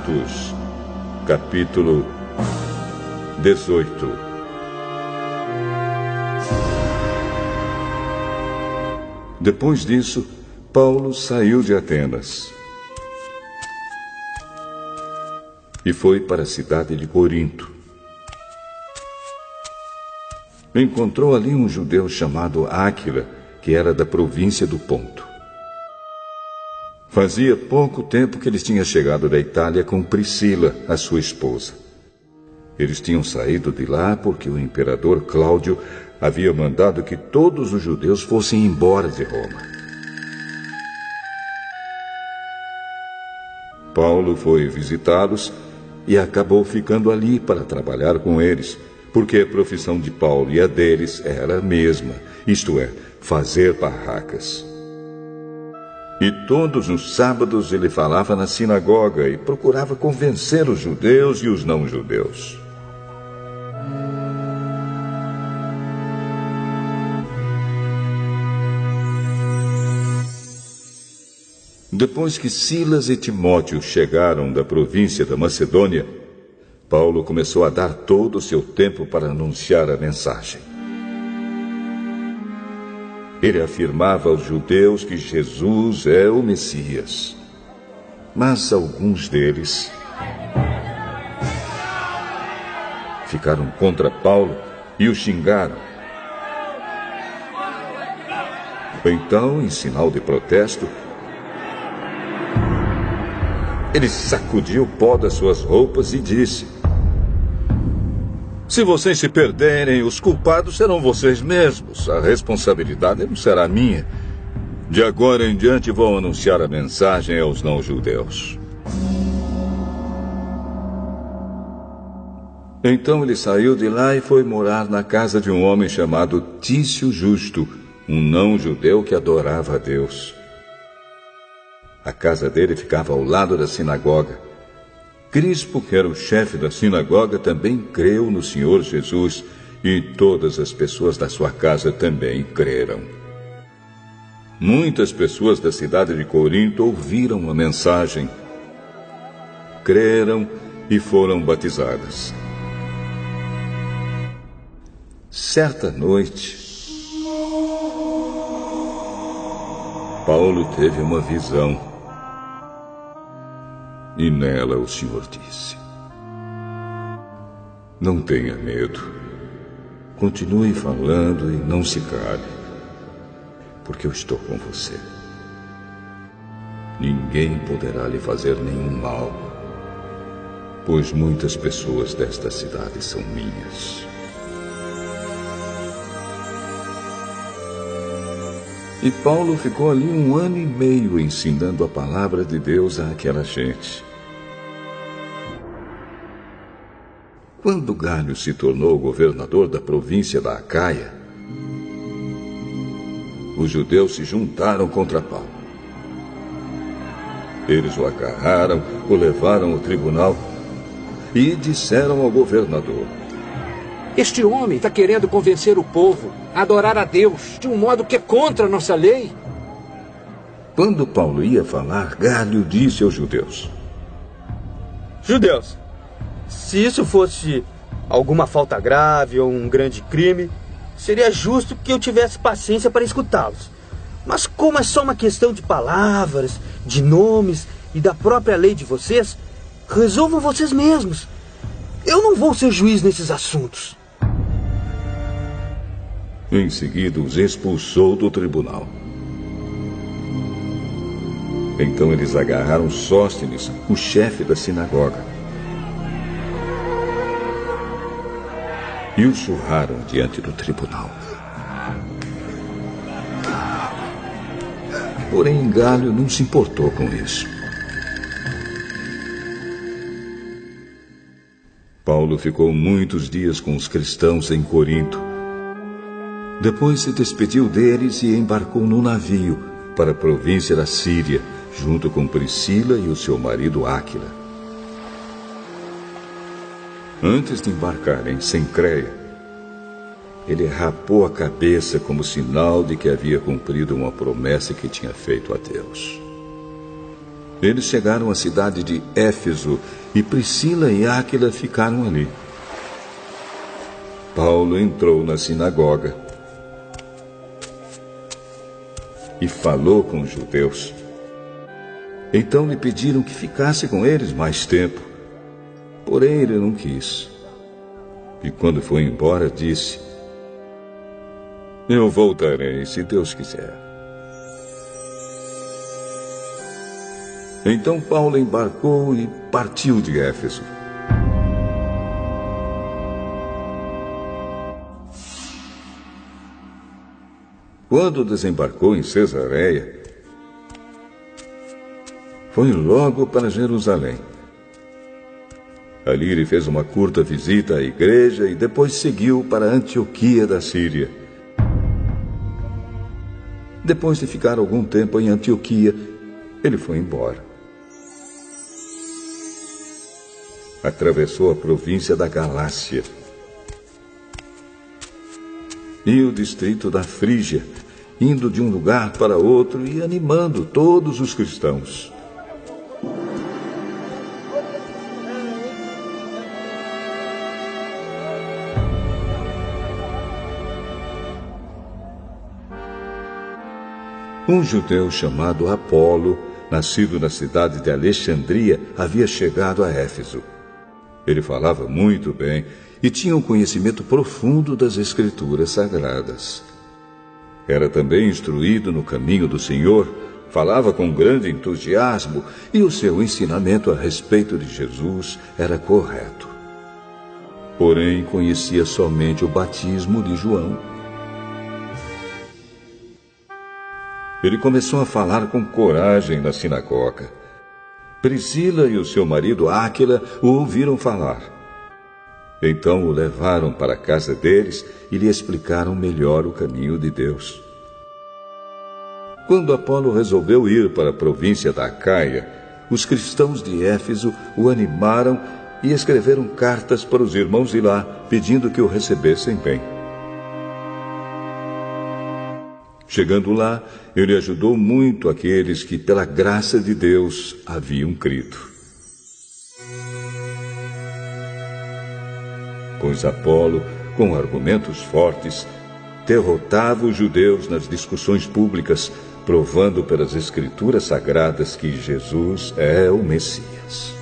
Atos, capítulo 18. Depois disso, Paulo saiu de Atenas e foi para a cidade de Corinto. Encontrou ali um judeu chamado Áquila, que era da província do Ponto. Fazia pouco tempo que ele tinha chegado da Itália com Priscila, a sua esposa. Eles tinham saído de lá porque o imperador Cláudio havia mandado que todos os judeus fossem embora de Roma. Paulo foi visitá-los e acabou ficando ali para trabalhar com eles, porque a profissão de Paulo e a deles era a mesma, isto é, fazer barracas. E todos os sábados ele falava na sinagoga e procurava convencer os judeus e os não-judeus. Depois que Silas e Timóteo chegaram da província da Macedônia, Paulo começou a dar todo o seu tempo para anunciar a mensagem. Ele afirmava aos judeus que Jesus é o Messias. Mas alguns deles ficaram contra Paulo e o xingaram. Então, em sinal de protesto, ele sacudiu o pó das suas roupas e disse: "Se vocês se perderem, os culpados serão vocês mesmos. A responsabilidade não será minha. De agora em diante vou anunciar a mensagem aos não-judeus." Então ele saiu de lá e foi morar na casa de um homem chamado Tício Justo, um não-judeu que adorava a Deus. A casa dele ficava ao lado da sinagoga. Crispo, que era o chefe da sinagoga, também creu no Senhor Jesus, e todas as pessoas da sua casa também creram. Muitas pessoas da cidade de Corinto ouviram a mensagem, creram e foram batizadas. Certa noite, Paulo teve uma visão. E nela o Senhor disse: "Não tenha medo. Continue falando e não se cale, porque eu estou com você. Ninguém poderá lhe fazer nenhum mal, pois muitas pessoas desta cidade são minhas." E Paulo ficou ali 1 ano e meio ensinando a palavra de Deus àquela gente. Quando Gálio se tornou governador da província da Acaia, os judeus se juntaram contra Paulo. Eles o agarraram, o levaram ao tribunal e disseram ao governador: "Este homem está querendo convencer o povo a adorar a Deus de um modo que é contra a nossa lei." Quando Paulo ia falar, Gálio disse aos judeus: "Judeus, se isso fosse alguma falta grave ou um grande crime, seria justo que eu tivesse paciência para escutá-los. Mas como é só uma questão de palavras, de nomes e da própria lei de vocês, resolvam vocês mesmos. Eu não vou ser juiz nesses assuntos." Em seguida, os expulsou do tribunal. Então eles agarraram Sóstenes, o chefe da sinagoga, e o surraram diante do tribunal. Porém, Gálio não se importou com isso. Paulo ficou muitos dias com os cristãos em Corinto. Depois se despediu deles e embarcou num navio para a província da Síria, junto com Priscila e o seu marido Áquila. Antes de embarcar em Cencreia, ele rapou a cabeça como sinal de que havia cumprido uma promessa que tinha feito a Deus. Eles chegaram à cidade de Éfeso e Priscila e Áquila ficaram ali. Paulo entrou na sinagoga e falou com os judeus. Então lhe pediram que ficasse com eles mais tempo. Porém, ele não quis. E quando foi embora, disse: Eu voltarei, se Deus quiser. Então Paulo embarcou e partiu de Éfeso. Quando desembarcou em Cesareia, foi logo para Jerusalém. Ali ele fez uma curta visita à igreja e depois seguiu para Antioquia da Síria. Depois de ficar algum tempo em Antioquia, ele foi embora. Atravessou a província da Galácia e o distrito da Frígia, indo de um lugar para outro e animando todos os cristãos. Um judeu chamado Apolo, nascido na cidade de Alexandria, havia chegado a Éfeso. Ele falava muito bem e tinha um conhecimento profundo das Escrituras Sagradas. Era também instruído no caminho do Senhor, falava com grande entusiasmo e o seu ensinamento a respeito de Jesus era correto. Porém, conhecia somente o batismo de João. Ele começou a falar com coragem na sinagoga. Priscila e o seu marido Áquila o ouviram falar. Então o levaram para a casa deles e lhe explicaram melhor o caminho de Deus. Quando Apolo resolveu ir para a província da Acaia, os cristãos de Éfeso o animaram e escreveram cartas para os irmãos de lá, pedindo que o recebessem bem. Chegando lá, ele ajudou muito aqueles que, pela graça de Deus, haviam crido. Pois Apolo, com argumentos fortes, derrotava os judeus nas discussões públicas, provando pelas Escrituras Sagradas que Jesus é o Messias.